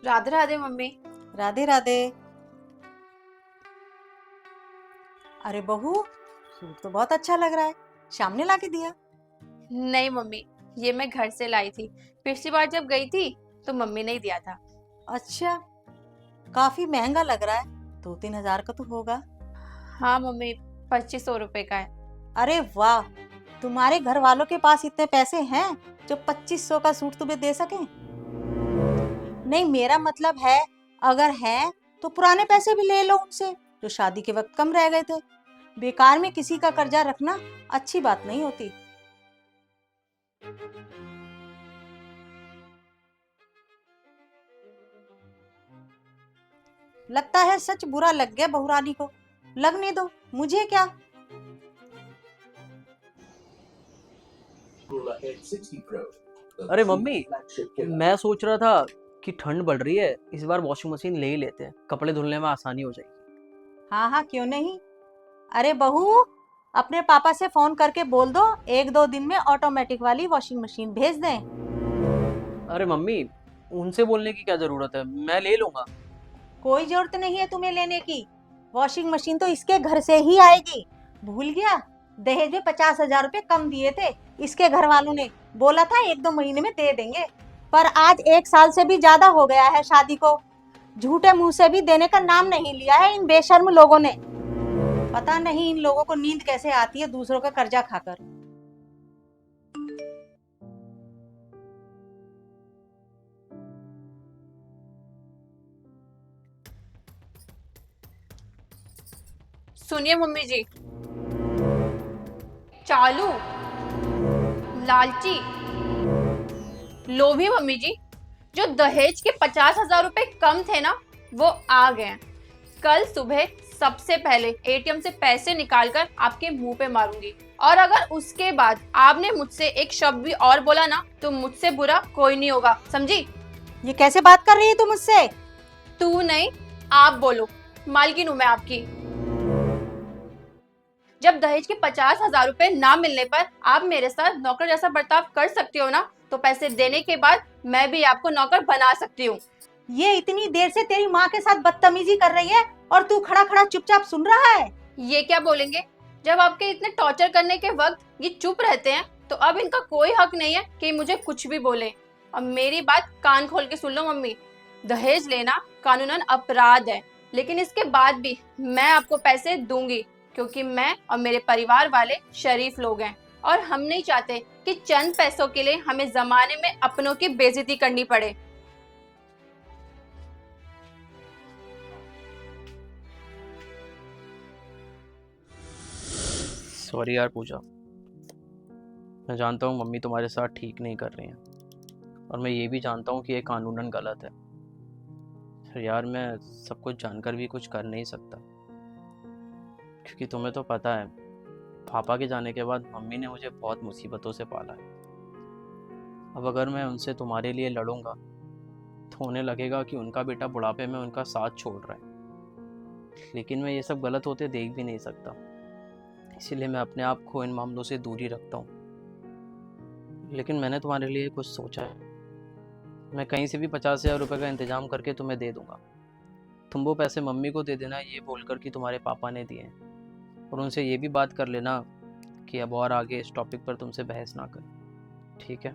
Radhe Radhe mummy. Radhe Radhe. अरे बहू, suit तो बहुत अच्छा लग रहा है। श्याम ने ला के दिया? नहीं मम्मी, ये मैं घर से लाई थी। पिछली बार जब गई थी तो मम्मी ने ही दिया था। अच्छा, काफी महंगा लग रहा है। 2-3 हजार का तो होगा। हाँ मम्मी, 2500 रुपए का है। अरे वाह, तुम्हारे घर वालों के पास इतने पैसे हैं जो 2500 का सूट तुम्हें दे सकें? नहीं, मेरा मतलब है, अगर है तो पुराने पैसे भी ले लो उनसे, जो शादी के वक्त कम रह गए थे। बेकार में किसी का कर्जा रखना अच्छी बात नहीं होती। लगता है सच बुरा लग गया बहुरानी को। लगने दो, मुझे क्या। अरे मम्मी, मैं सोच रहा था कि ठंड बढ़ रही है, इस बार वॉशिंग मशीन ले ही लेते हैं, कपड़े धुलने में आसानी हो जाएगी। हाँ हाँ, क्यों नहीं। अरे बहू, अपने पापा से फोन करके बोल दो 1-2 दिन में ऑटोमेटिक वाली वॉशिंग मशीन भेज दें। अरे मम्मी, उनसे बोलने की क्या जरूरत है, मैं ले लूंगा। कोई जरूरत नहीं है तुम्हें लेने की। वॉशिंग मशीन तो इसके घर से ही आएगी। भूल गया, दहेज में 50,000 रुपए कम दिए थे। इसके घर वालों ने बोला था 1-2 महीने में दे देंगे, पर आज 1 साल से भी ज्यादा हो गया है शादी को। झूठे मुंह से भी देने का नाम नहीं लिया है इन बेशर्म लोगों ने। पता नहीं इन लोगों को नींद कैसे आती है दूसरों का कर्जा खाकर। सुनिए मम्मी जी, चालू, लालची, लोभी मम्मी जी, जो दहेज के 50,000 रुपए कम थे ना, वो आ गए हैं। कल सुबह सबसे पहले एटीएम से पैसे निकालकर आपके मुंह पे मारूंगी, और अगर उसके बाद आपने मुझसे एक शब्द भी और बोला ना, तो मुझसे बुरा कोई नहीं होगा, समझी? ये कैसे बात कर रही है तू मुझसे? तू नहीं, आप बोलो, मालकिन हूं मैं आपकी। जब दहेज के 50,000 रुपए ना मिलने पर आप मेरे साथ नौकर जैसा बर्ताव कर सकती हो ना, तो पैसे देने के बाद मैं भी आपको नौकर बना सकती हूँ। ये इतनी देर से तेरी माँ के साथ बदतमीजी कर रही है और तू खड़ा खड़ा चुपचाप सुन रहा है। ये क्या बोलेंगे? जब आपके इतने टॉर्चर करने के वक्त ये चुप रहते हैं, तो अब इनका कोई हक नहीं है कि मुझे कुछ भी बोले। अब मेरी बात कान खोल के सुन लो मम्मी, दहेज लेना कानूनन अपराध है, लेकिन इसके बाद भी मैं आपको पैसे दूंगी, क्योंकि मैं और मेरे परिवार वाले शरीफ लोग हैं, और हम नहीं चाहते कि चंद पैसों के लिए हमें जमाने में अपनों की बेइज्जती करनी पड़े। सॉरी यार पूजा, मैं जानता हूँ मम्मी तुम्हारे साथ ठीक नहीं कर रही हैं, और मैं ये भी जानता हूँ कि ये कानूनन गलत है। फिर यार मैं सब कुछ जानकर भी कुछ कर नहीं सकता, क्योंकि तुम्हें तो पता है, पापा के जाने के बाद मम्मी ने मुझे बहुत मुसीबतों से पाला है। अब अगर मैं उनसे तुम्हारे लिए लड़ूंगा तो उन्हें लगेगा कि उनका बेटा बुढ़ापे में उनका साथ छोड़ रहा है, लेकिन मैं ये सब गलत होते देख भी नहीं सकता, इसीलिए मैं अपने आप को इन मामलों से दूर ही रखता हूँ। लेकिन मैंने तुम्हारे लिए कुछ सोचा है। मैं कहीं से भी 50,000 रुपये का इंतजाम करके तुम्हें दे दूंगा। तुम वो पैसे मम्मी को दे देना, ये बोलकर कि तुम्हारे पापा ने दिए हैं, और उनसे ये भी बात कर लेना कि अब और आगे इस टॉपिक पर तुमसे बहस ना करें, ठीक है?